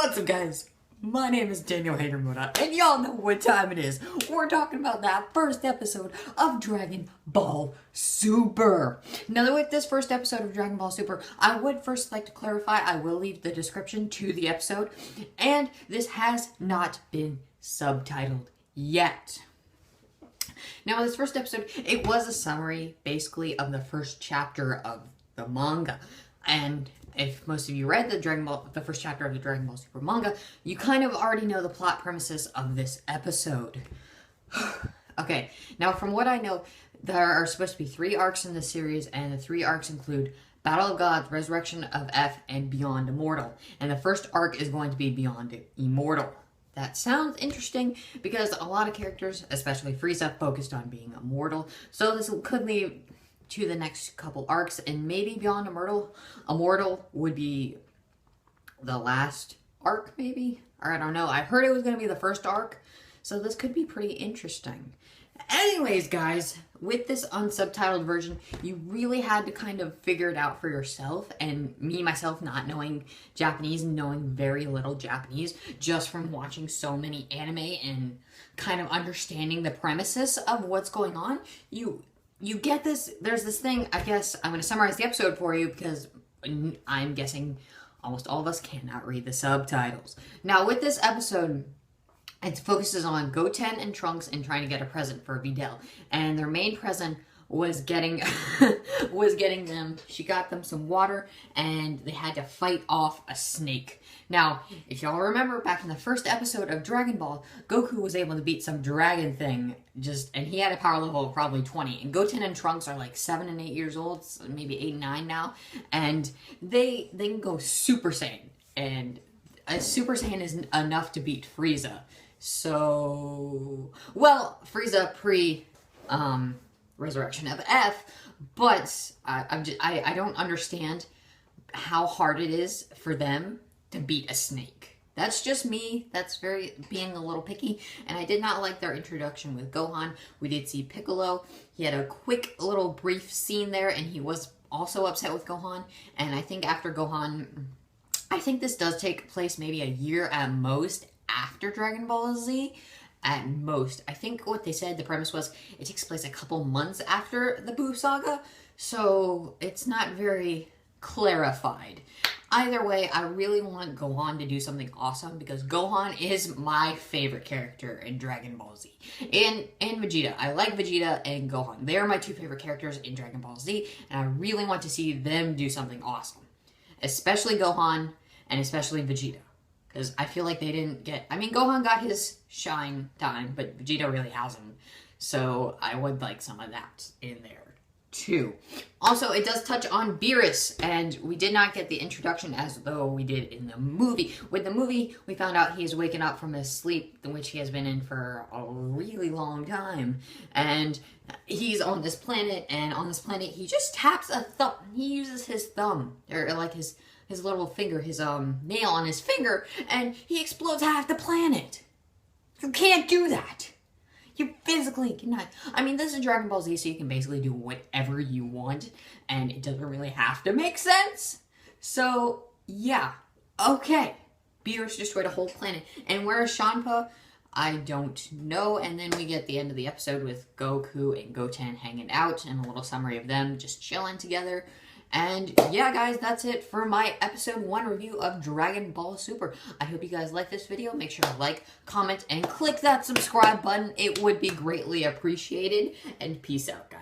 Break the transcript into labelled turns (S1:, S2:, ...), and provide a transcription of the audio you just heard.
S1: What's up, guys? My name is Daniel Hagermuda, and y'all know what time it is. We're talking about that first episode of Dragon Ball Super. Now, with this first episode of Dragon Ball Super, I would first like to clarify, I will leave the description to the episode, and this has not been subtitled yet. Now, this first episode, it was a summary, basically, of the first chapter of the manga. And if most of you read the first chapter of the Dragon Ball Super manga, you kind of already know the plot premises of this episode. Okay, now from what I know, there are supposed to be 3 arcs in the series, and the 3 arcs include Battle of Gods, Resurrection of F, and Beyond Immortal. And the first arc is going to be Beyond Immortal. That sounds interesting because a lot of characters, especially Frieza, focused on being immortal. So this could lead to the next couple arcs, and maybe Beyond Immortal. Immortal would be the last arc, maybe? Or I don't know. I heard it was going to be the first arc, so this could be pretty interesting. Anyways, guys, with this unsubtitled version, you really had to kind of figure it out for yourself, and me, myself, not knowing Japanese and knowing very little Japanese, just from watching so many anime and kind of understanding the premises of what's going on, you get this, there's this thing, I guess, I'm going to summarize the episode for you because I'm guessing almost all of us cannot read the subtitles. Now, with this episode, it focuses on Goten and Trunks and trying to get a present for Videl. And their main present was getting them, she got them some water, and they had to fight off a snake. Now, if y'all remember back in the first episode of Dragon Ball, Goku was able to beat some dragon thing, and he had a power level of probably 20. And Goten and Trunks are like 7 and 8 years old, so maybe 8 and 9 now, and they can go Super Saiyan. And a Super Saiyan is enough to beat Frieza. So, well, Frieza Resurrection of F, but I don't understand how hard it is for them to beat a snake. That's just me. That's being a little picky, and I did not like their introduction with Gohan. We did see Piccolo. He had a quick little brief scene there, and he was also upset with Gohan, and I think after Gohan, I think this does take place maybe a year at most after Dragon Ball Z. At most. I think what they said, the premise was, it takes place a couple months after the Buu Saga, so it's not very clarified. Either way, I really want Gohan to do something awesome, because Gohan is my favorite character in Dragon Ball Z. And Vegeta. I like Vegeta and Gohan. They are my 2 favorite characters in Dragon Ball Z, and I really want to see them do something awesome. Especially Gohan, and especially Vegeta. Because I feel like they didn't get... I mean, Gohan got his shine time, but Vegeta really hasn't. So I would like some of that in there, too. Also, it does touch on Beerus, and we did not get the introduction as though we did in the movie. With the movie, we found out he's waken up from his sleep, which he has been in for a really long time. And he's on this planet, and on this planet, he just taps a thumb. He uses his thumb, or like his little finger, his nail on his finger, and he explodes half the planet. You can't do that. You physically cannot. I mean, this is Dragon Ball Z, so you can basically do whatever you want, and it doesn't really have to make sense. So, yeah. Okay. Beerus destroyed a whole planet. And where is Shanpa? I don't know. And then we get the end of the episode with Goku and Goten hanging out, and a little summary of them just chilling together. And yeah, guys, that's it for my episode 1 review of Dragon Ball Super. I hope you guys like this video. Make sure to like, comment, and click that subscribe button. It would be greatly appreciated. And peace out, guys.